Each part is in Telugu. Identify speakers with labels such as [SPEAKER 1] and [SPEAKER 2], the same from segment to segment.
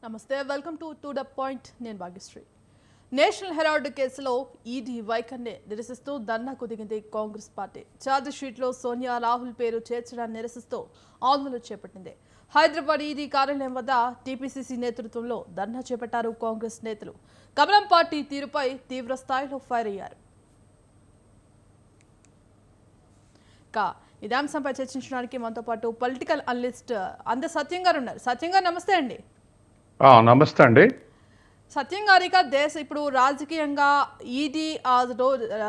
[SPEAKER 1] నమస్తే, వెల్కమ్ టు ద పాయింట్. నేను భాగ్యశ్రీ. నేషనల్ హెరాల్డ్ కేసులో ఈడీ వైఖరిని నిరసిస్తూ ధర్నాకు దిగింది కాంగ్రెస్ పార్టీ. ఛార్జ్ షీట్లో సోనియా, రాహుల్ పేరు చేర్చడాన్ని నిరసిస్తూ ఆందోళన చేపట్టింది. హైదరాబాద్ ఈడీ కార్యాలయం వద్ద టీపీసీసీ నేతృత్వంలో ధర్నా చేపట్టారు కాంగ్రెస్ నేతలు. కమలం పార్టీ తీరుపై తీవ్ర స్థాయిలో ఫైర్ అయ్యారు. ఇదే అంశంపై చర్చించడానికి మనతో పాటు పొలిటికల్ అనలిస్ట్ అంద సత్యం గారు ఉన్నారు. సత్యం గారు, నమస్తే అండి.
[SPEAKER 2] నమస్తే అండి.
[SPEAKER 1] సత్యం గారిగా ఇప్పుడు రాజకీయంగా ఈడీ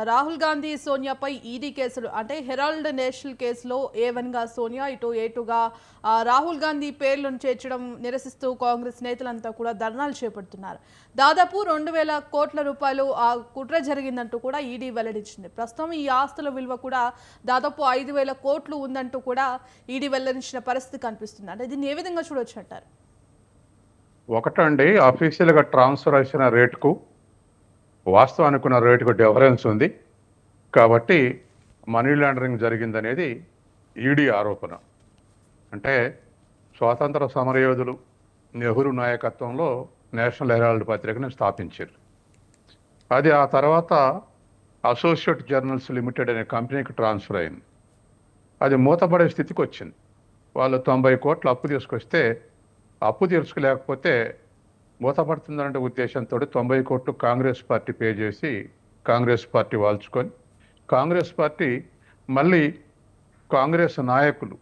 [SPEAKER 1] రాహుల్ గాంధీ, సోనియాపై ఈడీ కేసులు అంటే హెరాల్డ్ నేషనల్ కేసులో A1గా సోనియా, ఇటు A2గా రాహుల్ గాంధీ పేర్లను చేర్చడం నిరసిస్తూ కాంగ్రెస్ నేతలంతా కూడా ధర్నాలు చేపడుతున్నారు. దాదాపు 2,000 కోట్ల రూపాయలు ఆ కుట్ర జరిగిందంటూ కూడా ఈడీ వెల్లడించింది. ప్రస్తుతం ఈ ఆస్తుల విలువ కూడా దాదాపు 5,000 కోట్లు ఉందంటూ కూడా ఈడీ వెల్లడించిన పరిస్థితి కనిపిస్తుంది. అంటే దీన్ని ఏ విధంగా చూడొచ్చు అంటారు?
[SPEAKER 2] ఒకటండి, అఫీషియల్గా ట్రాన్స్ఫర్ అయిన రేటుకు వాస్తవానికి ఉన్న రేటుకు డిఫరెన్స్ ఉంది కాబట్టి మనీ లాండరింగ్ జరిగిందనేది ఈడీ ఆరోపణ. అంటే స్వాతంత్ర సమరయోధులు నెహ్రూ నాయకత్వంలో నేషనల్ హెరాల్డ్ పత్రికను స్థాపించారు. అది ఆ తర్వాత అసోసియేట్ జర్నల్స్ లిమిటెడ్ అనే కంపెనీకి ట్రాన్స్ఫర్ అయింది. అది మూతపడే స్థితికి వచ్చింది. వాళ్ళు 90 కోట్లు అప్పు తీసుకొస్తే అప్పు తీర్చుకోలేకపోతే మూతపడుతుందనే ఉద్దేశంతో 90 కోట్లు కాంగ్రెస్ పార్టీ పే చేసి కాంగ్రెస్ పార్టీ వాల్చుకొని కాంగ్రెస్ పార్టీ మళ్ళీ కాంగ్రెస్ నాయకులు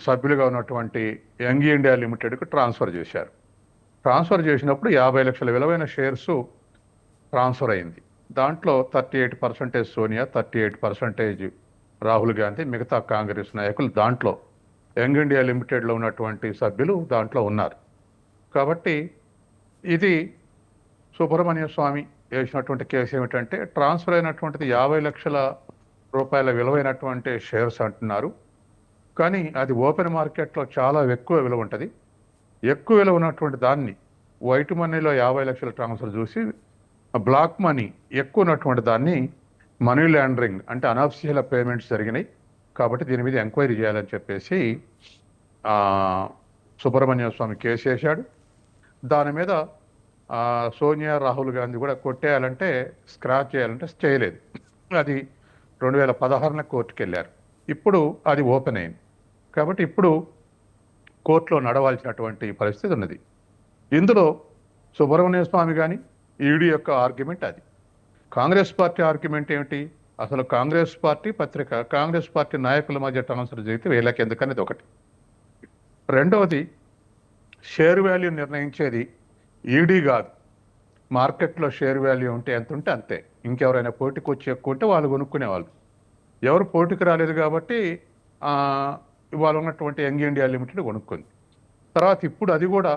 [SPEAKER 2] సభ్యులుగా ఉన్నటువంటి యంగ్ ఇండియా లిమిటెడ్కు ట్రాన్స్ఫర్ చేశారు. ట్రాన్స్ఫర్ చేసినప్పుడు 50 లక్షల విలువైన షేర్స్ ట్రాన్స్ఫర్ అయింది. దాంట్లో 38% సోనియా, 38% రాహుల్ గాంధీ, మిగతా కాంగ్రెస్ నాయకులు దాంట్లో యంగ్ ఇండియా లిమిటెడ్లో ఉన్నటువంటి సభ్యులు దాంట్లో ఉన్నారు. కాబట్టి ఇది సుబ్రహ్మణ్య స్వామి వేసినటువంటి కేసు ఏమిటంటే ట్రాన్స్ఫర్ అయినటువంటిది 50 లక్షల రూపాయల విలువైనటువంటి షేర్స్ అంటున్నారు. కానీ అది ఓపెన్ మార్కెట్లో చాలా ఎక్కువ విలువ ఉంటుంది. ఎక్కువ విలువ ఉన్నటువంటి దాన్ని వైట్ మనీలో 50 లక్షల ట్రాన్స్ఫర్ చూసి బ్లాక్ మనీ ఎక్కువ ఉన్నటువంటి దాన్ని మనీ లాండరింగ్ అంటే అనఫిషియల్ పేమెంట్స్ జరిగినాయి కాబట్టి దీని మీద ఎంక్వైరీ చేయాలని చెప్పేసి సుబ్రహ్మణ్య స్వామి కేసు వేశాడు. దాని మీద సోనియా, రాహుల్ గాంధీ కూడా కొట్టేయాలంటే, స్క్రాచ్ చేయాలంటే చేయలేదు. అది 2016 కోర్టుకు వెళ్ళారు. ఇప్పుడు అది ఓపెన్ అయింది కాబట్టి ఇప్పుడు కోర్టులో నడవాల్సినటువంటి పరిస్థితి ఉన్నది. ఇందులో సుబ్రహ్మణ్య స్వామి కానీ ఈడీ యొక్క ఆర్గ్యుమెంట్ అది. కాంగ్రెస్ పార్టీ ఆర్గ్యుమెంట్ ఏమిటి? అసలు కాంగ్రెస్ పార్టీ పత్రిక కాంగ్రెస్ పార్టీ నాయకుల మధ్య ట్రాన్స్ఫర్ జరిగితే వీళ్ళకి ఎందుకనేది ఒకటి. రెండవది, షేర్ వాల్యూ నిర్ణయించేది ఈడీ కాదు. మార్కెట్లో షేర్ వాల్యూ ఉంటే ఎంత ఉంటే అంతే. ఇంకెవరైనా పోటీకి వచ్చి ఎక్కువ ఉంటే వాళ్ళు కొనుక్కునేవాళ్ళు. ఎవరు పోటీకి రాలేదు కాబట్టి ఇవాళ ఉన్నటువంటి యంగ్ ఇండియా లిమిటెడ్ కొనుక్కుంది. తర్వాత ఇప్పుడు అది కూడా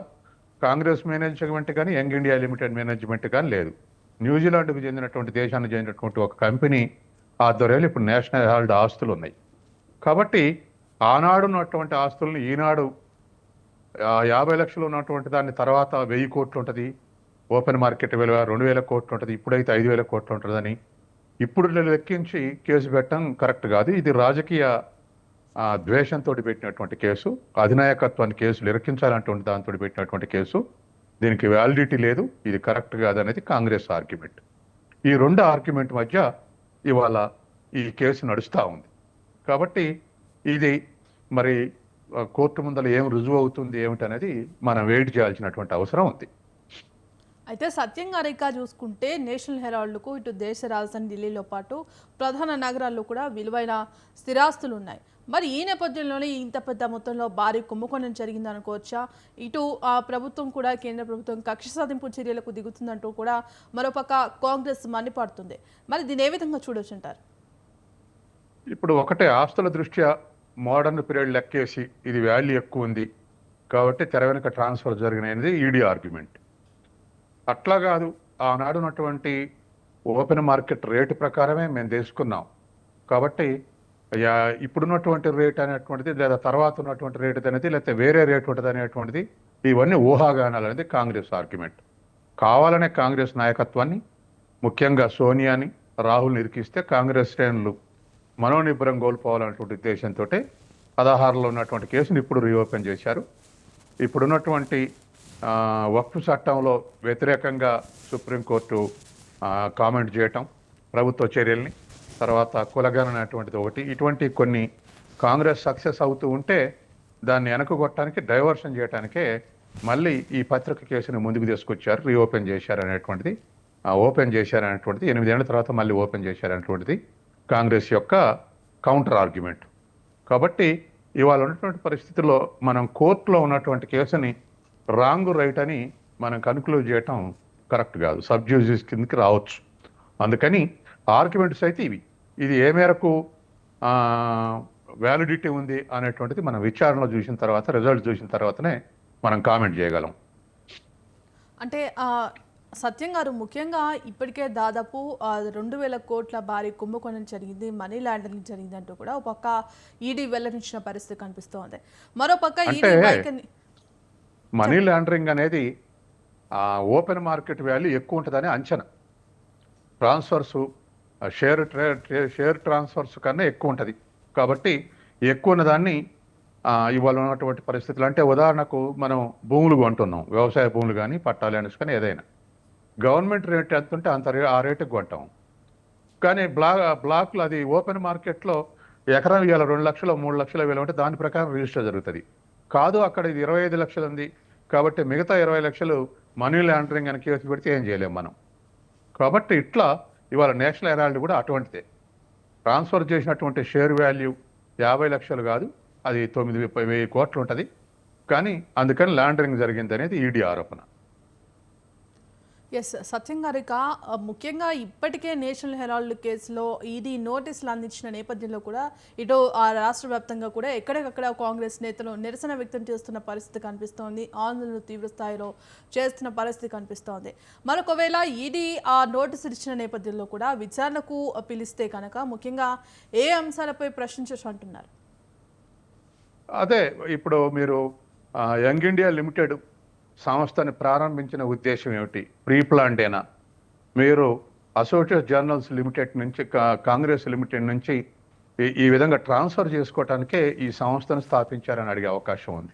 [SPEAKER 2] కాంగ్రెస్ మేనేజ్మెంట్ కానీ యంగ్ ఇండియా లిమిటెడ్ మేనేజ్మెంట్ కానీ లేదు. న్యూజిలాండ్కు చెందినటువంటి దేశానికి చెందినటువంటి ఒక కంపెనీ ఆధ్వర్యంలో ఇప్పుడు నేషనల్ హెరాల్డ్ ఆస్తులు ఉన్నాయి. కాబట్టి ఆనాడు ఉన్నటువంటి ఆస్తులను ఈనాడు 50 లక్షలు ఉన్నటువంటి దాన్ని తర్వాత 1000 కోట్లు ఉంటుంది. ఓపెన్ మార్కెట్ విలువ 2,000 కోట్లు ఉంటుంది. ఇప్పుడైతే 5,000 కోట్లు ఉంటుందని ఇప్పుడు లెక్కించి కేసు పెట్టడం కరెక్ట్ కాదు. ఇది రాజకీయ ద్వేషంతో పెట్టినటువంటి కేసు. అధినాయకత్వాన్ని కేసులు ఇరికించాలంటే దాంతో పెట్టినటువంటి కేసు. దీనికి వ్యాలిడిటీ లేదు. ఇది కరెక్ట్ కాదనేది కాంగ్రెస్ ఆర్గ్యుమెంట్. ఈ రెండు ఆర్గ్యుమెంట్ మధ్య ఇవాళ ఈ కేసు నడుస్తూ ఉంది. కాబట్టి ఇది మరి కోర్టు ముందర ఏం రుజువు అవుతుంది ఏమిటనేది మనం వెయిట్ చేయాల్సినటువంటి అవసరం ఉంది.
[SPEAKER 1] అయితే సత్యం గారిగా చూసుకుంటే నేషనల్ హెరాల్డ్కు ఇటు దేశ రాజధాని ఢిల్లీలో పాటు ప్రధాన నగరాల్లో కూడా విలువైన స్థిరాస్తులు ఉన్నాయి. మరి ఈ నేపథ్యంలోనే ఇంత పెద్ద మొత్తంలో భారీ కుంభకోణం జరిగిందనుకోవచ్చా? ఇటు ప్రభుత్వం కూడా, కేంద్ర ప్రభుత్వం కక్ష సాధింపు చర్యలకు దిగుతుందంటూ కూడా మరోపక్క కాంగ్రెస్ మండిపడుతుంది. మరి దీని ఏ విధంగా చూడొచ్చు అంటారు?
[SPEAKER 2] ఇప్పుడు ఒకటే, ఆస్తుల దృష్ట్యా మోడర్న్ పీరియడ్ లెక్కేసి ఇది వాల్యూ ఎక్కువ ఉంది కాబట్టి తెర వెనుక ట్రాన్స్ఫర్ జరిగినది ఈడీ ఆర్గ్యుమెంట్. అట్లా కాదు, ఆనాడు ఉన్నటువంటి ఓపెన్ మార్కెట్ రేటు ప్రకారమే మేము తీసుకున్నాం కాబట్టి ఇప్పుడున్నటువంటి రేట్ అనేటువంటిది లేదా తర్వాత ఉన్నటువంటి రేట్ అనేది లేకపోతే వేరే రేట్ ఉంటుంది అనేటువంటిది ఇవన్నీ ఊహాగానాలు అనేది కాంగ్రెస్ ఆర్గ్యుమెంట్. కావాలనే కాంగ్రెస్ నాయకత్వాన్ని, ముఖ్యంగా సోనియాని, రాహుల్ని ఇరికిస్తే కాంగ్రెస్ శ్రేణులు మనోనిబ్బరం కోల్పోవాలన్నటువంటి ఉద్దేశంతో 16లో ఉన్నటువంటి కేసును ఇప్పుడు రీఓపెన్ చేశారు. ఇప్పుడున్నటువంటి వక్ఫ్ చట్టంలో వ్యతిరేకంగా సుప్రీంకోర్టు కామెంట్ చేయటం, ప్రభుత్వ చర్యల్ని, తర్వాత కులగణన అనేటువంటిది ఒకటి, ఇటువంటి కొన్ని కాంగ్రెస్ సక్సెస్ అవుతూ ఉంటే దాన్ని వెనకగొట్టడానికి, డైవర్షన్ చేయడానికే మళ్ళీ ఈ పత్రిక కేసుని ముందుకు తీసుకొచ్చారు, రీఓపెన్ చేశారనేటువంటిది. ఓపెన్ చేశారనేటువంటిది 8 ఏళ్ల తర్వాత మళ్ళీ ఓపెన్ చేశారనేటువంటిది కాంగ్రెస్ యొక్క కౌంటర్ ఆర్గ్యుమెంట్. కాబట్టి ఇవాళ ఉన్నటువంటి పరిస్థితుల్లో మనం కోర్టులో ఉన్నటువంటి కేసుని రాంగ్ రైట్ అని మనం కన్క్లూడ్ చేయటం కరెక్ట్ కాదు, సబ్జ్యూడిస్ కిందకి రావచ్చు. అందుకని ఆర్గ్యుమెంట్స్ అయితే ఇది ఏ మేరకు వ్యాలిడిటీ ఉంది అనేటువంటిది మనం విచారణలో చూసిన తర్వాత, రిజల్ట్ చూసిన తర్వాతనే మనం కామెంట్ చేయగలం.
[SPEAKER 1] అంటే సత్యం గారు, ముఖ్యంగా ఇప్పటికే దాదాపు 2,000 కోట్ల భారీ కుంభకోణం జరిగింది, మనీ లాండరింగ్ జరిగింది అంటూ కూడా ఒక పక్క ఈడీ వెల్లడించిన పరిస్థితి కనిపిస్తోంది. మరోపక్క ఈడీ
[SPEAKER 2] మనీ లాండరింగ్ అనేది ఓపెన్ మార్కెట్ వాల్యూ ఎక్కువ ఉంటుందని అంచనా. ట్రాన్స్ఫర్స్, షేర్ ట్రాన్స్ఫర్స్ కన్నా ఎక్కువ ఉంటుంది. కాబట్టి ఎక్కువ ఉన్నదాన్ని ఇవాళ ఉన్నటువంటి పరిస్థితులు, అంటే ఉదాహరణకు మనం భూములు కొంటున్నాం, వ్యవసాయ భూములు కానీ పట్టా ల్యాండ్స్ కానీ ఏదైనా, గవర్నమెంట్ రేట్ ఎంత ఉంటే ఆ రేటుకి కొంటాం. కానీ బ్లాక్లు అది ఓపెన్ మార్కెట్లో ఎకరం ఇవాళ 2 లక్షలు 3 లక్షల వేలు ఉంటే దాని ప్రకారం రిజిస్టర్ జరుగుతుంది. కాదు అక్కడ ఇది 25 లక్షలు ఉంది కాబట్టి మిగతా 20 లక్షలు మనీ లాండరింగ్ అని కేసు పెడితే ఏం చేయలేం మనం. కాబట్టి ఇట్లా ఇవాళ నేషనల్ హెరాల్డ్ కూడా అటువంటిదే. ట్రాన్స్ఫర్ చేసినటువంటి షేర్ వాల్యూ 50 లక్షలు కాదు, అది 9,000 కోట్లు ఉంటుంది. కానీ అందుకని లాండరింగ్ జరిగింది అనేది ఈడీ ఆరోపణ.
[SPEAKER 1] ఎస్ సత్యం గారిక, ముఖ్యంగా ఇప్పటికే నేషనల్ హెరాల్డ్ కేసులో ఈడీ నోటీసులు అందించిన నేపథ్యంలో కూడా ఇటు రాష్ట్ర వ్యాప్తంగా కూడా ఎక్కడికక్కడ కాంగ్రెస్ నేతలు నిరసన వ్యక్తం చేస్తున్న పరిస్థితి కనిపిస్తోంది, ఆందోళనలు తీవ్ర స్థాయిలో చేస్తున్న పరిస్థితి కనిపిస్తోంది. మరొకవేళ ఈడీ ఆ నోటీసులు ఇచ్చిన నేపథ్యంలో కూడా విచారణకు పిలిస్తే కనుక ముఖ్యంగా ఏ అంశాలపై ప్రశ్నించవచ్చు అంటున్నారు?
[SPEAKER 2] అదే ఇప్పుడు మీరు యంగ్ ఇండియా లిమిటెడ్ సంస్థని ప్రారంభించిన ఉద్దేశం ఏమిటి? ప్రీ ప్లాన్డేనా? మీరు అసోసియేట్ జర్నల్స్ లిమిటెడ్ నుంచి, కాంగ్రెస్ లిమిటెడ్ నుంచి ఈ విధంగా ట్రాన్స్ఫర్ చేసుకోవటానికే ఈ సంస్థను స్థాపించారని అడిగే అవకాశం ఉంది.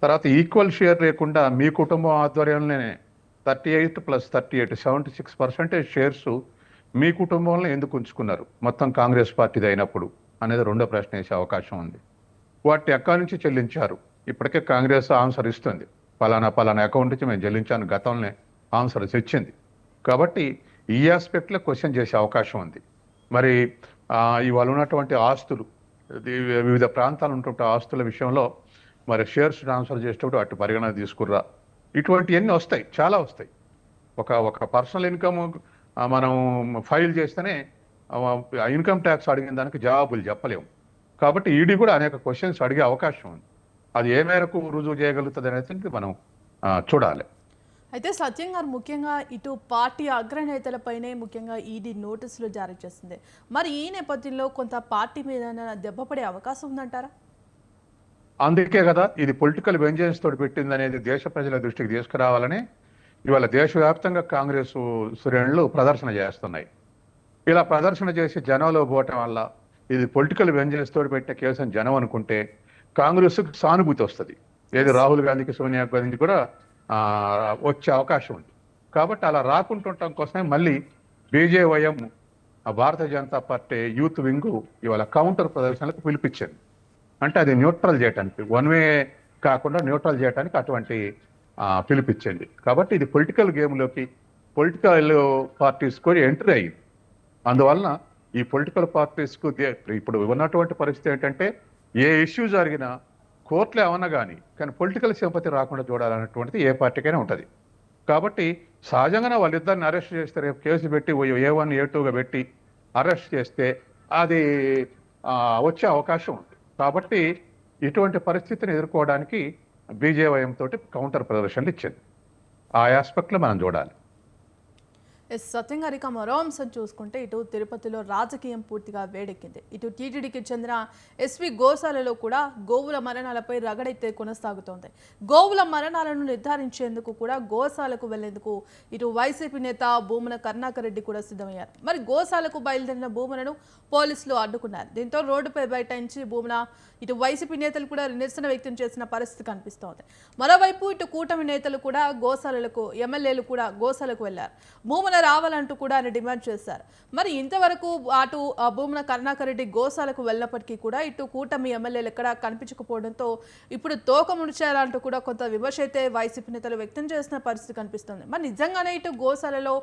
[SPEAKER 2] తర్వాత ఈక్వల్ షేర్ లేకుండా మీ కుటుంబం ఆధ్వర్యంలోనే 38 + 38 76% షేర్స్ మీ కుటుంబంలో ఎందుకు ఉంచుకున్నారు మొత్తం కాంగ్రెస్ పార్టీది అయినప్పుడు అనేది రెండో ప్రశ్న వేసే అవకాశం ఉంది. వాటిని ఎక్కడి నుంచి చెల్లించారు? ఇప్పటికే కాంగ్రెస్ ఆన్సర్ ఇస్తుంది, పలానా అకౌంట్ నుంచి మేము చెల్లించాను, గతంలోనే ఆన్సర్ ఇచ్చింది. కాబట్టి ఈ ఆస్పెక్ట్లో క్వశ్చన్ చేసే అవకాశం ఉంది. మరి ఇవాళ ఉన్నటువంటి ఆస్తులు, వివిధ ప్రాంతాలు ఉన్నటువంటి ఆస్తుల విషయంలో మరి షేర్స్ ట్రాన్స్ఫర్ చేసేటప్పుడు అటు పరిగణన తీసుకుర్రా? ఇటువంటివన్నీ వస్తాయి, చాలా వస్తాయి. ఒక పర్సనల్ ఇన్కమ్ మనం ఫైల్ చేస్తేనే ఇన్కమ్ ట్యాక్స్ అడిగిన దానికి జవాబులు చెప్పలేము. కాబట్టి ఈడీ కూడా అనేక క్వశ్చన్స్ అడిగే అవకాశం ఉంది. అది ఏ మేరకు రుజువు చేయగలుగుతుంది అనేది మనం చూడాలి.
[SPEAKER 1] అయితే సత్యం గారు, ముఖ్యంగా ఇటు పార్టీ అగ్రనేతలపైనే ముఖ్యంగా ఈడీ నోటీసులు జారీ చేస్తుంది. మరి ఈ నేపథ్యంలో కొంత పార్టీ మీద దెబ్బపడే అవకాశం ఉందంటారా?
[SPEAKER 2] అందుకే కదా ఇది పొలిటికల్ వెంజెన్స్ తోటి పెట్టింది అనేది దేశ ప్రజల దృష్టికి తీసుకురావాలని ఇవాళ దేశవ్యాప్తంగా కాంగ్రెస్ శ్రేణులు ప్రదర్శన చేస్తున్నాయి. ఇలా ప్రదర్శన చేసి జనంలో పోవటం వల్ల ఇది పొలిటికల్ వెంజెన్స్ తోటి పెట్టే కేసు అని జనం అనుకుంటే కాంగ్రెస్కి సానుభూతి వస్తుంది. ఏది రాహుల్ గాంధీకి, సోనియా గాంధీకి కూడా వచ్చే అవకాశం ఉంది. కాబట్టి అలా రాకుంటుండటం కోసమే మళ్ళీ BJYM, Bharatiya Janata party youth wing ఇవాళ కౌంటర్ ప్రదర్శనలకు పిలిపించింది. అంటే అది న్యూట్రల్ చేయడానికి, వన్ వే కాకుండా న్యూట్రల్ చేయడానికి అటువంటి పిలిపించింది. కాబట్టి ఇది పొలిటికల్ గేమ్లోకి పొలిటికల్ పార్టీస్ కూడా ఎంట్రీ అయ్యింది. అందువలన ఈ పొలిటికల్ పార్టీస్కు ఇప్పుడు ఉన్నటువంటి పరిస్థితి ఏంటంటే ఏ ఇష్యూ జరిగినా కోర్టులో ఏమన్నా కానీ పొలిటికల్ సింపతి రాకుండా చూడాలన్నటువంటిది ఏ పార్టీకైనా ఉంటుంది. కాబట్టి సహజంగానే వాళ్ళిద్దరిని అరెస్ట్ చేస్తే, రేపు కేసు పెట్టి A1 A2గా పెట్టి అరెస్ట్ చేస్తే అది వచ్చే అవకాశం ఉంది. కాబట్టి ఇటువంటి పరిస్థితిని ఎదుర్కోవడానికి బీజేవైఎం తోటి కౌంటర్ ప్రదర్శనలు ఇచ్చింది. ఆ ఆస్పెక్ట్లో మనం చూడాలి.
[SPEAKER 1] ఎస్ సత్యం గారి ఇక మరో అంశం చూసుకుంటే ఇటు తిరుపతిలో రాజకీయం పూర్తిగా వేడెక్కింది. ఇటు టీటీడీకి చెందిన ఎస్వి గోశాలలో కూడా గోవుల మరణాలపై రగడైతే కొనసాగుతోంది. గోవుల మరణాలను నిర్ధారించేందుకు కూడా గోశాలకు వెళ్లేందుకు ఇటు వైసీపీ నేత భూమన కరుణాకర్ రెడ్డి కూడా సిద్ధమయ్యారు. మరి గోశాలకు బయలుదేరిన భూమనను పోలీసులు అడ్డుకున్నారు. దీంతో రోడ్డుపై బైఠాయించి భూమన ఇటు వైసీపీ నేతలు కూడా నిరసన వ్యక్తం చేసిన పరిస్థితి కనిపిస్తోంది. మరోవైపు ఇటు కూటమి నేతలు కూడా గోశాలలకు, ఎమ్మెల్యేలు కూడా గోశాలకు వెళ్లారు. భూమన రావాలంటూ కూడా ఆయన డిమాండ్ చేశారు. మరి ఇంతవరకు అటు భూమన కరుణాకర్ రెడ్డి గోశాలకు వెళ్ళినప్పటికీ కూడా ఇటు కూటమి ఎమ్మెల్యేలు ఎక్కడ కనిపించకపోవడంతో ఇప్పుడు తోక ముడిచారంటూ కూడా కొంత విమర్శ అయితే వైసీపీ నేతలు వ్యక్తం చేసిన పరిస్థితి కనిపిస్తుంది. మరి నిజంగానే ఇటు గోశాలలో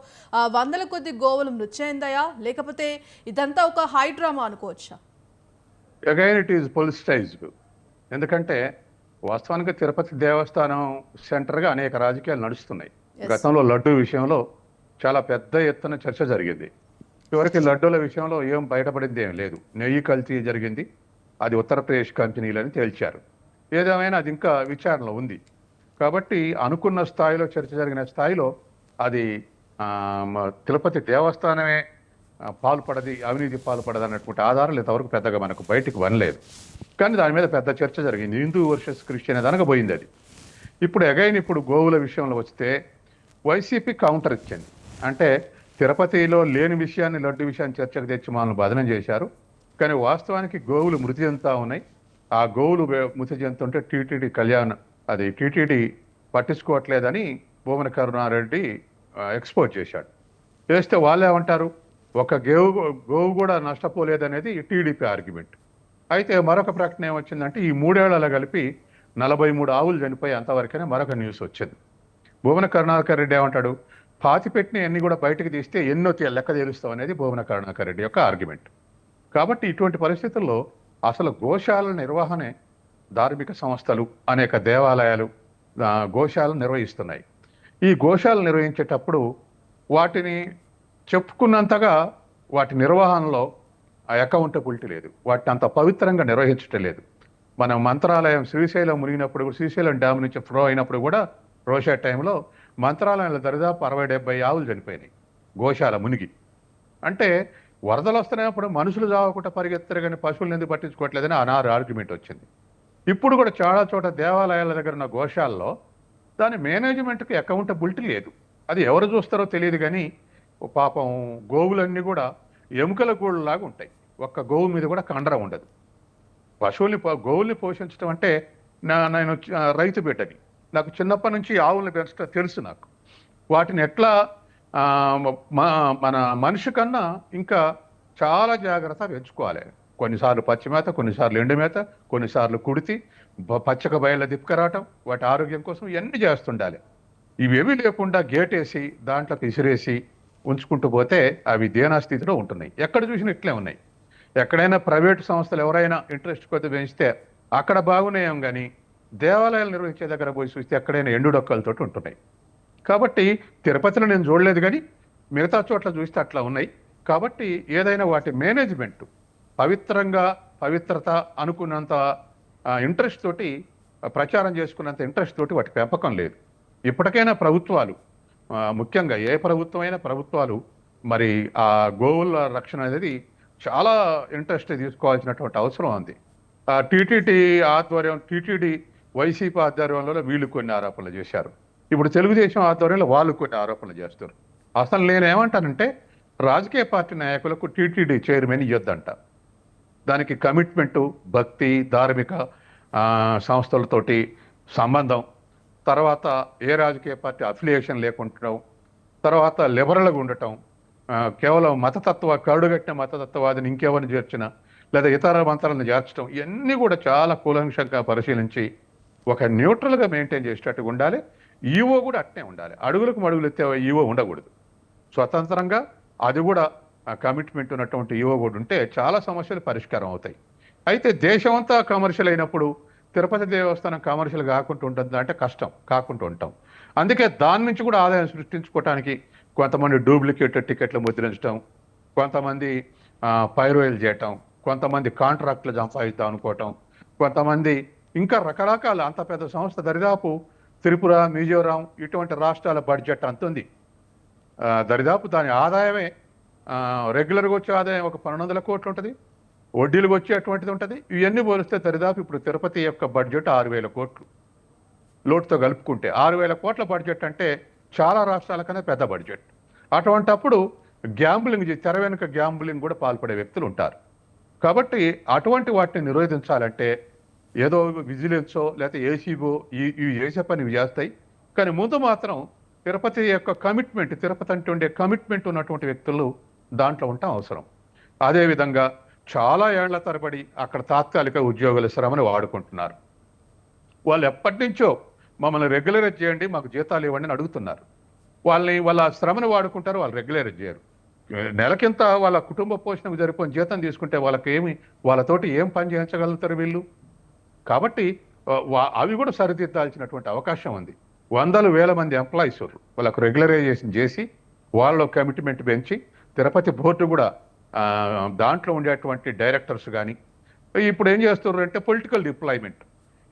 [SPEAKER 1] వందల కొద్ది గోవులు మృతి చెందాయా, లేకపోతే ఇదంతా ఒక హై డ్రామా అనుకోవచ్చా?
[SPEAKER 2] Again it is politicized. ఎందుకంటే వాస్తవానికి తిరుపతి దేవస్థానం సెంటర్గా అనేక రాజకీయాలు నడుస్తున్నాయి. గతంలో లడ్డు విషయంలో చాలా పెద్ద ఎత్తున చర్చ జరిగింది. చివరికి లడ్డూల విషయంలో ఏం బయటపడింది ఏం లేదు. నెయ్యి కల్తీ జరిగింది, అది ఉత్తరప్రదేశ్ కంపెనీలని తేల్చారు. ఏదేమైనా అది ఇంకా విచారణలో ఉంది. కాబట్టి అనుకున్న స్థాయిలో చర్చ జరిగిన స్థాయిలో అది తిరుపతి దేవస్థానమే పాల్పడది, అవినీతి పాల్పడదు అన్నటువంటి ఆధారాలు ఇంతవరకు పెద్దగా మనకు బయటికి వనలేదు. కానీ దాని మీద పెద్ద చర్చ జరిగింది. హిందూ వర్సెస్ క్రిస్టియన్ దానికి పోయింది అది. ఇప్పుడు అగైన్ ఇప్పుడు గోవుల విషయంలో వస్తే వైసీపీ కౌంటర్ ఇచ్చింది. అంటే తిరుపతిలో లేని విషయాన్ని లడ్డు విషయాన్ని చర్చకు తెచ్చి మనల్ని బదనం చేశారు. కానీ వాస్తవానికి గోవులు మృతి చెందుతూ ఉన్నాయి. ఆ గోవులు మృతి చెందుతుంటే టీటీడీ పట్టించుకోవట్లేదని భూమన కరుణారెడ్డి ఎక్స్పోజ్ చేశాడు. చేస్తే వాళ్ళు ఏమంటారు, ఒక గోవు కూడా నష్టపోలేదనేది టీడీపీ ఆర్గ్యుమెంట్. అయితే మరొక ప్రకటన ఏమొచ్చిందంటే ఈ 3 ఏళ్లలో కలిపి 43 ఆవులు చనిపోయి అంతవరకనే మరొక న్యూస్ వచ్చింది. భూమన కరుణాకర్ రెడ్డి ఏమంటాడు, పాతిపెట్టిన ఎన్ని కూడా బయటకు తీస్తే ఎన్నో లెక్క తేలుస్తాం అనేది భూమన కరుణాకర్ రెడ్డి యొక్క ఆర్గ్యుమెంట్. కాబట్టి ఇటువంటి పరిస్థితుల్లో అసలు గోశాల నిర్వహణే ధార్మిక సంస్థలు, అనేక దేవాలయాలు గోశాలను నిర్వహిస్తున్నాయి. ఈ గోశాలను నిర్వహించేటప్పుడు వాటిని చెప్పుకున్నంతగా వాటి నిర్వహణలో అకౌంటబిలిటీ లేదు. వాటిని అంత పవిత్రంగా నిర్వహించటం లేదు. మన మంత్రాలయం శ్రీశైలం మునిగినప్పుడు, శ్రీశైలం డ్యామ్ నుంచి ఫ్లో అయినప్పుడు కూడా రోషా టైంలో మంత్రాలయంలో దరిదాపు 60-70 ఆవులు చనిపోయినాయి గోశాల మునిగి. అంటే వరదలు వస్తున్నప్పుడు మనుషులు చావకుండా పరిగెత్తరు కానీ పశువులను ఎందుకు పట్టించుకోవట్లేదని ఆర్గ్యుమెంట్ వచ్చింది. ఇప్పుడు కూడా చాలా చోట దేవాలయాల దగ్గర ఉన్న గోశాలలో దాని మేనేజ్మెంట్కి అకౌంటబిలిటీ లేదు. అది ఎవరు చూస్తారో తెలియదు. కానీ పాపం గోవులన్నీ కూడా ఎముకల గోళ్ళలాగా ఉంటాయి. ఒక్క గోవు మీద కూడా కండరం ఉండదు. గోవుల్ని పోషించడం అంటే నేను రైతు బిడ్డని, నాకు చిన్నప్పటి నుంచి ఆవుల్ని పెంచడం తెలుసు. నాకు వాటిని ఎట్లా మన మనిషి కన్నా ఇంకా చాలా జాగ్రత్త పెంచుకోవాలి. కొన్నిసార్లు పచ్చిమేత, కొన్నిసార్లు ఎండుమేత, కొన్నిసార్లు కుడితి, పచ్చక బయళ్ళ దిప్పుకరావటం, వాటి ఆరోగ్యం కోసం ఇవన్నీ చేస్తుండాలి. ఇవేమీ లేకుండా గేటేసి దాంట్లో పిసిరేసి ఉంచుకుంటూ పోతే అవి దీనాస్థితిలో ఉంటున్నాయి. ఎక్కడ చూసినా ఇట్లే ఉన్నాయి. ఎక్కడైనా ప్రైవేటు సంస్థలు ఎవరైనా ఇంట్రెస్ట్ కొద్ది పెంచితే అక్కడ బాగున్నాయం, కానీ దేవాలయాలు నిర్వహించే దగ్గర పోయి చూస్తే ఎక్కడైనా ఎండుడొక్కలతో ఉంటున్నాయి. కాబట్టి తిరుపతిలో నేను చూడలేదు, కానీ మిగతా చోట్ల చూస్తే అట్లా ఉన్నాయి. కాబట్టి ఏదైనా వాటి మేనేజ్మెంట్ పవిత్రత అనుకున్నంత ఇంట్రెస్ట్ తోటి, ప్రచారం చేసుకున్నంత ఇంట్రెస్ట్ తోటి వాటి పెంపకం లేదు. ఇప్పటికైనా ప్రభుత్వాలు, ముఖ్యంగా ఏ ప్రభుత్వమైనా ప్రభుత్వాలు మరి ఆ గోవుల రక్షణ అనేది చాలా ఇంట్రెస్ట్ తీసుకోవాల్సినటువంటి అవసరం ఉంది. టీటీడీ వైసీపీ ఆధ్వర్యంలో వీళ్ళు కొన్ని ఆరోపణలు చేశారు. ఇప్పుడు తెలుగుదేశం ఆధ్వర్యంలో వాళ్ళు కొన్ని ఆరోపణలు చేస్తారు. అసలు నేనేమంటానంటే రాజకీయ పార్టీ నాయకులకు టీటీడీ చైర్మన్ ఇవ్వద్దంట. దానికి కమిట్మెంటు, భక్తి, ధార్మిక సంస్థలతోటి సంబంధం, తర్వాత ఏ రాజకీయ పార్టీ అఫిలియేషన్ లేకుండటం, తర్వాత లిబరల్గా ఉండటం, కేవలం కరుడుగట్టిన మతతత్వవాదిని ఇంకెవరిని చేర్చినా లేదా ఇతర మంత్రాలను చేర్చడం, ఇవన్నీ కూడా చాలా కూలంకషంగా పరిశీలించి ఒక న్యూట్రల్గా మెయింటైన్ చేసేటట్టుగా ఉండాలి. ఈవో కూడా అట్నే ఉండాలి. అడుగులకు మడుగులు ఎత్తే ఈవో ఉండకూడదు. స్వతంత్రంగా అది కూడా కమిట్మెంట్ ఉన్నటువంటి ఈవో కూడా ఉంటే చాలా సమస్యలు పరిష్కారం అవుతాయి. అయితే దేశమంతా కమర్షియల్ అయినప్పుడు తిరుపతి దేవస్థానం కమర్షియల్ కాకుండా ఉంటుంది అంటే కష్టం, కాకుండా ఉంటాం. అందుకే దాని నుంచి కూడా ఆదాయం సృష్టించుకోవడానికి కొంతమంది డూప్లికేట్ టికెట్లు ముద్రించడం, కొంతమంది పైరోయిల్ చేయటం, కొంతమంది కాంట్రాక్ట్లు సంపాదిద్దాం అనుకోవటం, కొంతమంది ఇంకా రకరకాల. అంత పెద్ద సంస్థ దరిదాపు త్రిపుర, మిజోరాం ఇటువంటి రాష్ట్రాల బడ్జెట్ అంత ఉంది. దరిదాపు దాని ఆదాయమే రెగ్యులర్గా వచ్చే ఆదాయం ఒక 1200 కోట్లు ఉంటుంది, వడ్డీలకు వచ్చే అటువంటిది ఉంటుంది. ఇవన్నీ పోలిస్తే దరిదాపు ఇప్పుడు తిరుపతి యొక్క బడ్జెట్ 6000 కోట్లు లోటుతో కలుపుకుంటే. 6000 కోట్ల బడ్జెట్ అంటే చాలా రాష్ట్రాల కన్నా పెద్ద బడ్జెట్. అటువంటప్పుడు గ్యాంబ్లింగ్, తెర వెనుక గ్యాంబ్లింగ్ కూడా పాల్పడే వ్యక్తులు ఉంటారు. కాబట్టి అటువంటి వాటిని నిరోధించాలంటే ఏదో విజిలెన్సో లేకపోతే ఏసీబో ఇవి చేసే పని ఇవి చేస్తాయి. కానీ ముందు మాత్రం తిరుపతి యొక్క కమిట్మెంట్, తిరుపతి అంటే ఉండే కమిట్మెంట్ ఉన్నటువంటి వ్యక్తులు దాంట్లో ఉండటం అవసరం. అదేవిధంగా చాలా ఏళ్ల తరబడి అక్కడ తాత్కాలిక ఉద్యోగుల శ్రమను వాడుకుంటున్నారు. వాళ్ళు ఎప్పటి నుంచో మమ్మల్ని రెగ్యులరైజ్ చేయండి, మాకు జీతాలు ఇవ్వండి అని అడుగుతున్నారు. వాళ్ళ శ్రమను వాడుకుంటారు, వాళ్ళు రెగ్యులరైజ్ చేయరు. నెలకింత వాళ్ళ కుటుంబ పోషణకు సరిపోయిన జీతం తీసుకుంటే వాళ్ళతోటి ఏం పని చేయించగలుగుతారు వీళ్ళు? కాబట్టి అవి కూడా సరిదిద్దాల్సినటువంటి అవకాశం ఉంది. వందల వేల మంది ఎంప్లాయీస్ వాళ్ళకు రెగ్యులరైజేషన్ చేసి వాళ్ళ కమిట్మెంట్ పెంచి తిరుపతి బోర్డు కూడా దాంట్లో ఉండేటువంటి డైరెక్టర్స్ కానీ ఇప్పుడు ఏం చేస్తున్నారు అంటే పొలిటికల్ డిప్లాయ్మెంట్.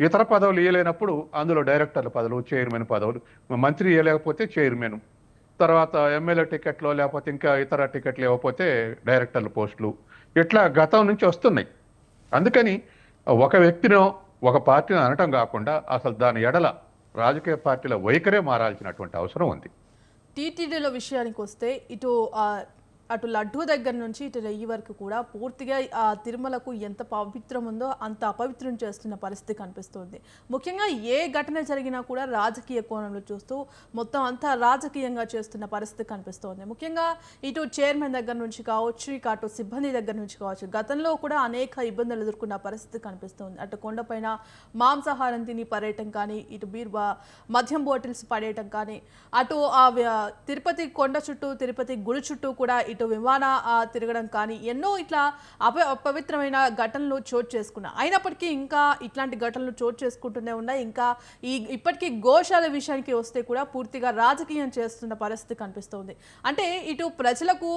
[SPEAKER 2] ఇతర పదవులు ఇవ్వలేనప్పుడు అందులో డైరెక్టర్ల పదవులు, చైర్మన్ పదవులు, మంత్రి ఇవ్వలేకపోతే చైర్మన్, తర్వాత ఎమ్మెల్యే టికెట్లో లేకపోతే ఇంకా ఇతర టికెట్లు ఇవ్వకపోతే డైరెక్టర్ల పోస్టులు, ఇట్లా గతం నుంచి వస్తున్నాయి. అందుకని ఒక వ్యక్తినో ఒక పార్టీని అనటం కాకుండా అసలు దాని ఎడల రాజకీయ పార్టీల వైఖరే మారాల్సినటువంటి అవసరం ఉంది.
[SPEAKER 1] టీటీడీల విషయానికి వస్తే అటు లడ్డూ దగ్గర నుంచి ఇటు నెయ్యి వరకు కూడా పూర్తిగా తిరుమలకు ఎంత పవిత్రం ఉందో అంత అపవిత్రం చేస్తున్న పరిస్థితి కనిపిస్తుంది. ముఖ్యంగా ఏ ఘటన జరిగినా కూడా రాజకీయ కోణంలో చూస్తూ మొత్తం అంతా రాజకీయంగా చేస్తున్న పరిస్థితి కనిపిస్తోంది. ముఖ్యంగా ఇటు చైర్మన్ దగ్గర నుంచి కావచ్చు, ఇక అటు సిబ్బంది దగ్గర నుంచి కావచ్చు, గతంలో కూడా అనేక ఇబ్బందులు ఎదుర్కొన్న పరిస్థితి కనిపిస్తుంది. అటు కొండపైన మాంసాహారం తిని పడేయటం కానీ, ఇటు మద్యం బాటిల్స్ పడేయటం కానీ, అటు తిరుపతి కొండ చుట్టూ, తిరుపతి గుడి చుట్టూ కూడా ఇటు విమాన తిరగడం కానీ, ఎన్నో ఇట్లా అపవిత్రమైన ఘటనలు చోటు చేసుకున్నా. అయినప్పటికీ ఇంకా ఇట్లాంటి ఘటనలు చోటు చేసుకుంటూనే ఉన్నాయి. ఇంకా ఇప్పటికీ గోశాల విషయానికి వస్తే కూడా పూర్తిగా రాజకీయం చేస్తున్న పరిస్థితి కనిపిస్తుంది. అంటే ఇటు ప్రజలకు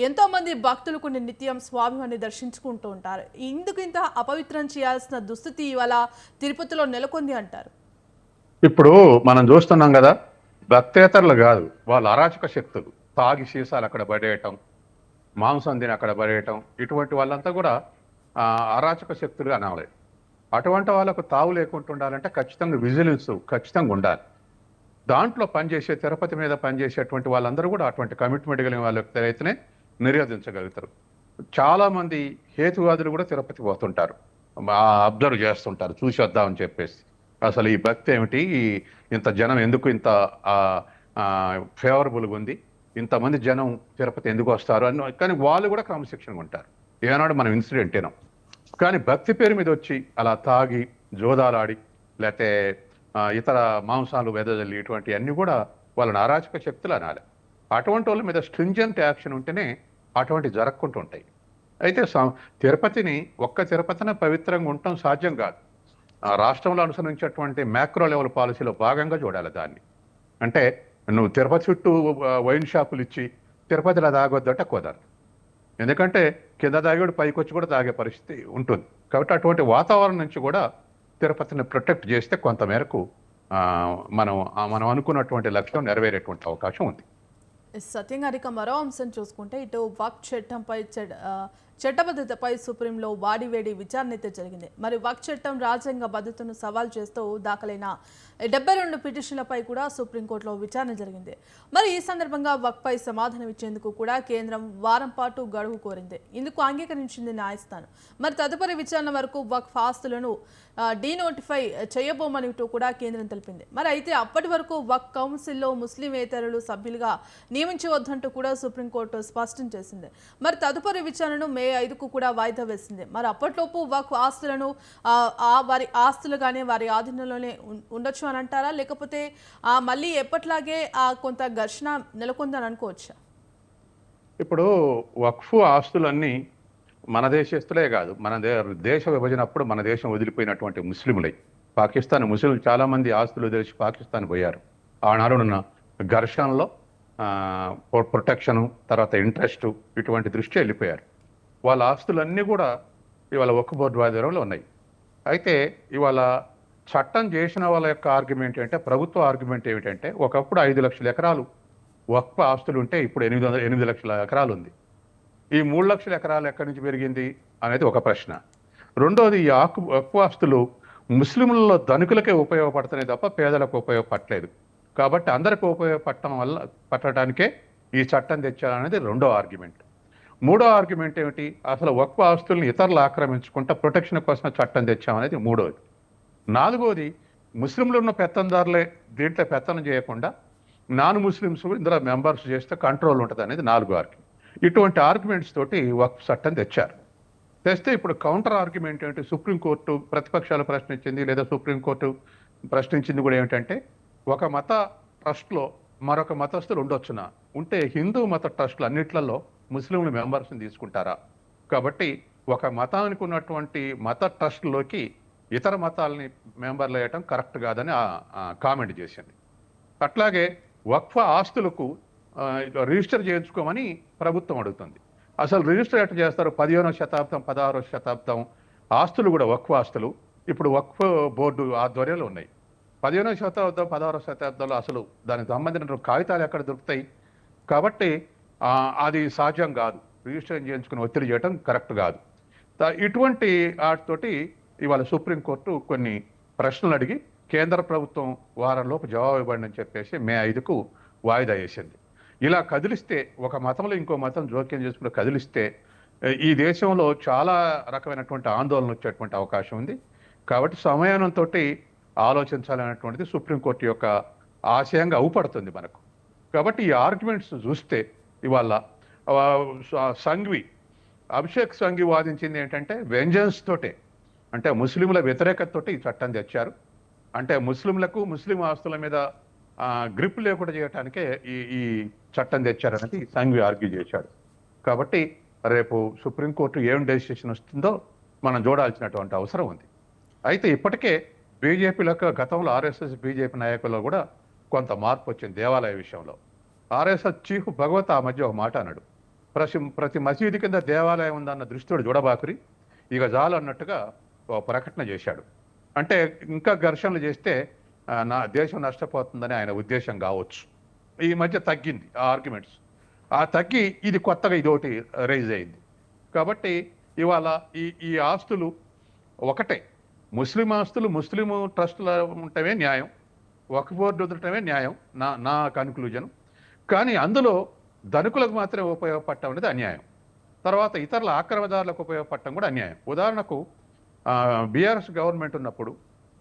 [SPEAKER 1] ఎంతో మంది భక్తులు కొన్ని నిత్యం స్వామివారిని దర్శించుకుంటూ ఉంటారు. ఇందుకు ఇంత అపవిత్రం చేయాల్సిన దుస్థితి ఇవాళ తిరుపతిలో నెలకొంది అంటారు.
[SPEAKER 2] ఇప్పుడు మనం చూస్తున్నాం కదా, భక్తేతరులు కాదు, వాళ్ళు అరాచక శక్తులు. తాగి సీసాలు అక్కడ పడేయటం, మాంసం తిని అక్కడ పడేయటం, ఇటువంటి వాళ్ళంతా కూడా అరాచక శక్తులు అనాలి. అటువంటి వాళ్ళకు తావు లేకుండా ఉండాలంటే ఖచ్చితంగా విజిలెన్స్ ఖచ్చితంగా ఉండాలి. దాంట్లో పనిచేసే, తిరుపతి మీద పనిచేసేటువంటి వాళ్ళందరూ కూడా అటువంటి కమిట్మెంట్ కలిగిన వాళ్ళకి అయితేనే నిరోధించగలుగుతారు. చాలామంది హేతువాదులు కూడా తిరుపతి పోతుంటారు, అబ్జర్వ్ చేస్తుంటారు, చూసి వద్దామని చెప్పేసి. అసలు ఈ భక్తి ఏమిటి, ఇంత జనం ఎందుకు ఇంత ఫేవరబుల్గా ఉంది, ఇంతమంది జనం తిరుపతి ఎందుకు వస్తారు అని. కానీ వాళ్ళు కూడా క్రమశిక్షణగా ఉంటారు. ఏనాడు మనం ఇన్సిడెంట్ ఏనాం. కానీ భక్తి పేరు మీద వచ్చి అలా తాగి జోదాలాడి లేకపోతే ఇతర మాంసాలు వెదజల్లి ఇటువంటి అన్నీ కూడా వాళ్ళని అరాచక శక్తులు అనాలి. అటువంటి వాళ్ళ మీద స్ట్రింజెంట్ యాక్షన్ ఉంటేనే అటువంటి జరగకుండా ఉంటాయి. అయితే తిరుపతినే పవిత్రంగా ఉండటం సాధ్యం కాదు. రాష్ట్రంలో అనుసరించేటువంటి మ్యాక్రో లెవెల్ పాలసీలో భాగంగా చూడాలి దాన్ని. అంటే నువ్వు తిరుపతి చుట్టూ వైన్ షాపులు ఇచ్చి తిరుపతిలో తాగొద్దంటే కుదరదు. ఎందుకంటే కింద తాగేడు పైకి వచ్చి కూడా తాగే పరిస్థితి ఉంటుంది. కాబట్టి అటువంటి వాతావరణం నుంచి కూడా తిరుపతిని ప్రొటెక్ట్ చేస్తే కొంతమేరకు మనం అనుకున్నటువంటి లక్ష్యం నెరవేరేటువంటి అవకాశం ఉంది.
[SPEAKER 1] సత్యంగారిక మరో అంశం చూసుకుంటే ఇటు వక్ఫ్ చట్టంపై చట్టబద్ధతపై సుప్రీంలో వాడివేడి విచారణ అయితే జరిగింది. మరి వక్ఫ్ చట్టం రాజ్యాంగ భద్రతను సవాల్ చేస్తూ దాఖలైన 72 పిటిషన్లపై కూడా సుప్రీంకోర్టులో విచారణ జరిగింది. మరి ఈ సందర్భంగా వక్ఫ్పై సమాధానం ఇచ్చేందుకు కూడా కేంద్రం వారం పాటు గడువు కోరింది. ఇందుకు అంగీకరించింది న్యాయస్థానం. మరి తదుపరి విచారణ వరకు వక్ఫ్ ఆస్తులను డీనోటిఫై చేయబోమనిటూ కూడా కేంద్రం తెలిపింది. మరి అయితే అప్పటి వరకు వక్ఫ్ కౌన్సిల్లో ముస్లిమేతరులు సభ్యులుగా నియమించవద్దంటూ కూడా సుప్రీంకోర్టు స్పష్టం చేసింది. మరి తదుపరి విచారణను మే 5కు కూడా వాయిదా వేసింది. మరి అప్పట్లోపు వక్ఫ్ ఆస్తులను వారి ఆస్తులుగానే వారి ఆధీనంలోనే ఉండొచ్చు అని అంటారా, లేకపోతే మళ్ళీ ఎప్పట్లాగే కొంత ఘర్షణ నెలకొందని అనుకోవచ్చా?
[SPEAKER 2] ఇప్పుడు వక్ఫ్ ఆస్తులన్నీ మన దేశస్తులే కాదు, మన దేశ విభజన అప్పుడు మన దేశం వదిలిపోయినటువంటి ముస్లింలై. పాకిస్తాన్ ముస్లింలు చాలామంది ఆస్తులు తెలిసి పాకిస్తాన్ పోయారు. ఆనాడున్న ఘర్షణలో ప్రొటెక్షను, తర్వాత ఇంట్రెస్ట్, ఇటువంటి దృష్టి వెళ్ళిపోయారు. వాళ్ళ ఆస్తులన్నీ కూడా ఇవాళ వక్ఫ్ బోర్డు ఆధ్వర్యంలో ఉన్నాయి. అయితే ఇవాళ చట్టం చేసిన వాళ్ళ యొక్క ఆర్గ్యుమెంట్ ఏంటంటే, ప్రభుత్వ ఆర్గ్యుమెంట్ ఏమిటంటే, ఒకప్పుడు 5 లక్షల ఎకరాలు వక్ఫ్ ఆస్తులు ఉంటే ఇప్పుడు 8 లక్షల ఎకరాలు ఉంది. ఈ 3 లక్షల ఎకరాలు ఎక్కడి నుంచి పెరిగింది అనేది ఒక ప్రశ్న. రెండోది, ఈ వక్ఫ్ ఆస్తులు ముస్లింలలో ధనికులకే ఉపయోగపడుతున్నాయి తప్ప పేదలకు ఉపయోగపడలేదు. కాబట్టి అందరికీ పట్టడానికే ఈ చట్టం తెచ్చారనేది రెండో ఆర్గ్యుమెంట్. మూడో ఆర్గ్యుమెంట్ ఏమిటి? అసలు వక్ఫ్ ఆస్తుల్ని ఇతరులు ఆక్రమించుకుంటా ప్రొటెక్షన్ కోసం చట్టం తెచ్చామనేది మూడోది. నాలుగోది, ముస్లింలు ఉన్న పెత్తందారులే దీంట్లో పెత్తనం చేయకుండా నాన్ ముస్లిమ్స్ ఇందులో మెంబర్స్ చేస్తే కంట్రోల్ ఉంటుంది అనేది నాలుగో ఆర్గ్యుమెంట్. ఇటువంటి ఆర్గ్యుమెంట్స్ తోటి వక్ఫ్ చట్టం తెచ్చారు. తెస్తే ఇప్పుడు కౌంటర్ ఆర్గ్యుమెంట్ ఏంటి? సుప్రీంకోర్టు ప్రతిపక్షాలు ప్రశ్నించింది, లేదా సుప్రీంకోర్టు ప్రశ్నించింది కూడా ఏమిటంటే, ఒక మత ట్రస్ట్లో మరొక మతస్థులు ఉండొచ్చునా? ఉంటే హిందూ మత ట్రస్టులు అన్నిట్లలో ముస్లింలు మెంబర్స్ని తీసుకుంటారా? కాబట్టి ఒక మతానికి ఉన్నటువంటి మత ట్రస్ట్లోకి ఇతర మతాలని మెంబర్లు వేయటం కరెక్ట్ కాదని కామెంట్ చేసింది. అట్లాగే వక్ఫ్ ఆస్తులకు రిజిస్టర్ చేయించుకోమని ప్రభుత్వం అడుగుతుంది. అసలు రిజిస్టర్ ఎట్లా చేస్తారు? 15వ శతాబ్దం 16వ శతాబ్దం ఆస్తులు కూడా వక్ఫ్ ఆస్తులు ఇప్పుడు వక్ఫ్ బోర్డు ఆధ్వర్యంలో ఉన్నాయి. 15వ శతాబ్దం 16వ శతాబ్దంలో అసలు దానికి సంబంధించిన కాగితాలు ఎక్కడ దొరుకుతాయి? కాబట్టి అది సాధ్యం కాదు. రిజిస్టర్ చేయించుకుని ఒత్తిడి చేయడం కరెక్ట్ కాదు. ఇటువంటి వాటితోటి ఇవాళ సుప్రీంకోర్టు కొన్ని ప్రశ్నలు అడిగి కేంద్ర ప్రభుత్వం వారంలోపు జవాబు ఇవ్వండి అని చెప్పేసి మే 5కు వాయిదా వేసింది. ఇలా కదిలిస్తే, ఒక మతంలో ఇంకో మతం జోక్యం చేసుకుంటూ కదిలిస్తే ఈ దేశంలో చాలా రకమైనటువంటి ఆందోళన వచ్చేటువంటి అవకాశం ఉంది. కాబట్టి సమయానంతో ఆలోచించాలనేటువంటిది సుప్రీంకోర్టు యొక్క ఆశయంగా అవుపడుతుంది మనకు. కాబట్టి ఈ ఆర్గ్యుమెంట్స్ చూస్తే ఇవాళ అభిషేక్ సంఘవి వాదించింది ఏంటంటే, వెంజన్స్ తోటే, అంటే ముస్లింల వ్యతిరేకతతోటి ఈ చట్టం తెచ్చారు. అంటే ముస్లింలకు ముస్లిం ఆస్తుల మీద గ్రిప్ లేకుండా చేయడానికే ఈ చట్టం తెచ్చారనేది సంఘవి ఆర్గ్యూ చేశాడు. కాబట్టి రేపు సుప్రీంకోర్టు ఏం డెసిషన్ వస్తుందో మనం చూడాల్సినటువంటి అవసరం ఉంది. అయితే ఇప్పటికే బీజేపీలకు గతంలో ఆర్ఎస్ఎస్ బీజేపీ నాయకుల్లో కూడా కొంత మార్పు వచ్చింది దేవాలయ విషయంలో. ఆర్ఎస్ఎస్ చీఫ్ భగవత్ ఆ మధ్య ఒక మాట అన్నాడు, ప్రతి మసీదు కింద దేవాలయం ఉందన్న దృష్టితో చూడబాకురి, ఇక చాలు అన్నట్టుగా ఒక ప్రకటన చేశాడు. అంటే ఇంకా ఘర్షణలు చేస్తే నా దేశం నష్టపోతుందని ఆయన ఉద్దేశం కావచ్చు. ఈ మధ్య తగ్గింది ఆ ఆర్గ్యుమెంట్స్. తగ్గి ఇది కొత్తగా ఇదొకటి రైజ్ అయింది. కాబట్టి ఇవాళ ఈ ఆస్తులు ఒకటే, ముస్లిం ఆస్తులు ముస్లిం ట్రస్టులు ఉండటమే న్యాయం, వక్ఫ్ బోర్డు ఉండటమే న్యాయం నా కన్క్లూజన్. కానీ అందులో ధనికులకు మాత్రమే ఉపయోగపడటం అనేది అన్యాయం. తర్వాత ఇతరుల ఆక్రమణదారులకు ఉపయోగపడటం కూడా అన్యాయం. ఉదాహరణకు బీఆర్ఎస్ గవర్నమెంట్ ఉన్నప్పుడు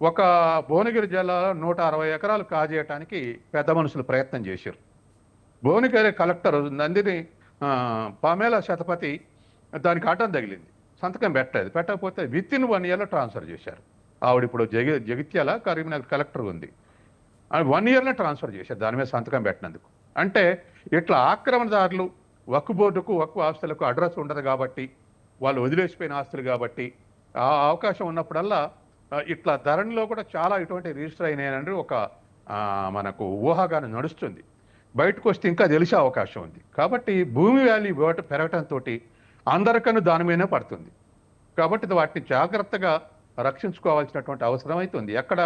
[SPEAKER 2] ఒక భువనగిరి జిల్లాలో 160 ఎకరాలు కాజేయటానికి పెద్ద మనుషులు ప్రయత్నం చేశారు. భువనగిరి కలెక్టర్ నందిని పామేలా శతపథి దానికి అడ్డం తగిలింది, సంతకం పెట్టకపోతే విత్-ఇన్ 1 ఇయర్లో ట్రాన్స్ఫర్ చేశారు. ఆవిడ ఇప్పుడు జగిత్యాల కరీంనగర్ కలెక్టర్ ఉంది. 1 ఇయర్లో ట్రాన్స్ఫర్ చేశారు దాని మీద సంతకం పెట్టినందుకు. అంటే ఇట్లా ఆక్రమణదారులు వక్ఫ్ బోర్డుకు వక్ఫ్ ఆస్తులకు అడ్రస్ ఉండదు కాబట్టి, వాళ్ళు వదిలేసిపోయిన ఆస్తులు కాబట్టి, ఆ అవకాశం ఉన్నప్పుడల్లా ఇట్లా ధరణిలో కూడా చాలా ఇటువంటి రిజిస్టర్ అయినాయని ఒక మనకు ఊహాగానం నడుస్తుంది. బయటకు వస్తే ఇంకా తెలిసే అవకాశం ఉంది. కాబట్టి భూమి వాల్యూ పెరగటంతో అందరికన్నా దాని మీదనే పడుతుంది. కాబట్టి వాటిని జాగ్రత్తగా రక్షించుకోవాల్సినటువంటి అవసరం అవుతుంది. ఎక్కడ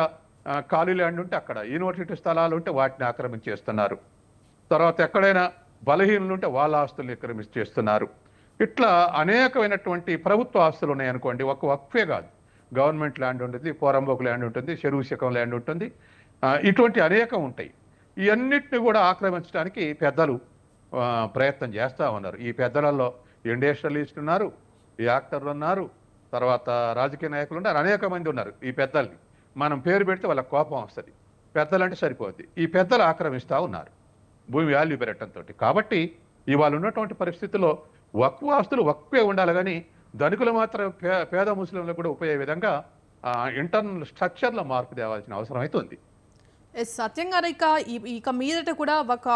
[SPEAKER 2] ఖాళీ ల్యాండ్ ఉంటే అక్కడ, యూనివర్సిటీ స్థలాలు ఉంటే వాటిని ఆక్రమించేస్తున్నారు. తర్వాత ఎక్కడైనా బలహీనలు ఉంటే వాళ్ళ ఆస్తుల్ని ఆక్రమించేస్తున్నారు. ఇట్లా అనేకమైనటువంటి ప్రభుత్వ ఆస్తులు ఉన్నాయనుకోండి, ఒక వక్ఫే కాదు, గవర్నమెంట్ ల్యాండ్ ఉంటుంది, పోరంబోకు ల్యాండ్ ఉంటుంది, చెరువు శకం ల్యాండ్ ఉంటుంది, ఇటువంటి అనేకం ఉంటాయి. ఈ అన్నిటిని కూడా ఆక్రమించడానికి పెద్దలు ప్రయత్నం చేస్తూ ఉన్నారు. ఈ పెద్దలలో ఇండస్ట్రియలిస్టులు ఉన్నారు, యాక్టర్లు ఉన్నారు, తర్వాత రాజకీయ నాయకులు ఉన్నారు, అనేక మంది ఉన్నారు. ఈ పెద్దల్ని మనం పేరు పెడితే వాళ్ళకి కోపం వస్తుంది, పెద్దలంటే సరిపోద్ది. ఈ పెద్దలు ఆక్రమిస్తూ ఉన్నారు భూమి వాల్యూ పెరగటంతో. కాబట్టి ఇవాళ ఉన్నటువంటి పరిస్థితుల్లో వక్ఫ్ ఆస్తులు వక్ఫే ఉండాలి, కానీ ధనికులు మాత్రం పేద ముస్లింలకు కూడా ఉపయోగ విధంగా ఇంటర్నల్ స్ట్రక్చర్లో మార్పు తేవాల్సిన అవసరం అయితే ఉంది.
[SPEAKER 1] సత్యంగా ఇక మీదట కూడా ఒక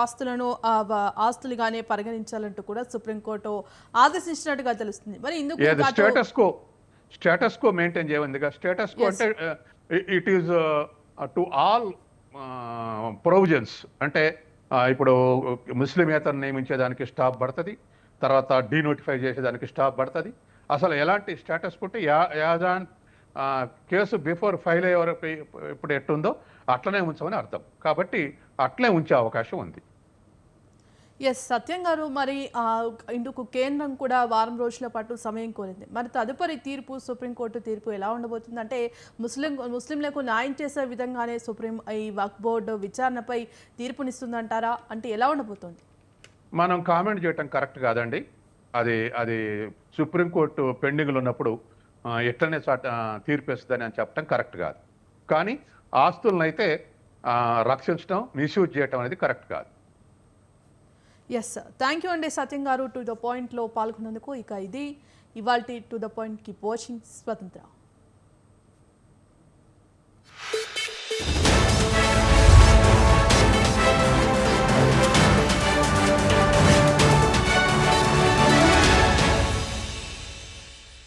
[SPEAKER 1] ఆస్తులుగానే పరిగణించాలంటూ కూడా సుప్రీంకోర్టు ఆదేశించినట్టుగా తెలుస్తుంది. మరి ఇందుకు
[SPEAKER 2] స్టేటస్ కో మెయింటైన్ చేయందిగా. స్టేటస్ కో అంటే it is to all provisions. అంటే ఇప్పుడు ముస్లిమేతను నియమించేదానికి స్టాప్ పడుతుంది, తర్వాత డీనోటిఫై చేసేదానికి స్టాప్ పడుతుంది. అసలు ఎలాంటి స్టేటస్ ఉంటే యాజాన్ కేసు బిఫోర్ ఫైల్ అయ్యే వరకు ఇప్పుడు ఎట్టుందో అట్లనే ఉంచమని అర్థం. కాబట్టి అట్లే ఉంచే అవకాశం ఉంది.
[SPEAKER 1] ఎస్ సత్యం గారు, మరి ఇందుకు కేంద్రం కూడా వారం రోజుల పాటు సమయం కోరింది. మరి తదుపరి తీర్పు, సుప్రీంకోర్టు తీర్పు ఎలా ఉండబోతుంది? అంటే ముస్లింలకు న్యాయం చేసే విధంగానే సుప్రీం ఈ వక్ఫ్ బోర్డు విచారణపై తీర్పునిస్తుందంటారా? అంటే ఎలా ఉండబోతోంది?
[SPEAKER 2] మనం కామెంట్ చేయటం కరెక్ట్ కాదండి. అది అది సుప్రీంకోర్టు పెండింగ్లో ఉన్నప్పుడు ఎట్లనే తీర్పిస్తుందని అని చెప్పడం కరెక్ట్ కాదు. కానీ ఆస్తులను అయితే రక్షించడం, మిస్యూజ్ చేయటం అనేది కరెక్ట్ కాదు.
[SPEAKER 1] ఎస్ సార్, థ్యాంక్ యూ అండి సత్యం గారు, టు ద పాయింట్లో పాల్గొన్నందుకు. ఇక ఇది ఇవాల్టి to the point. Keep watching స్వతంత్ర.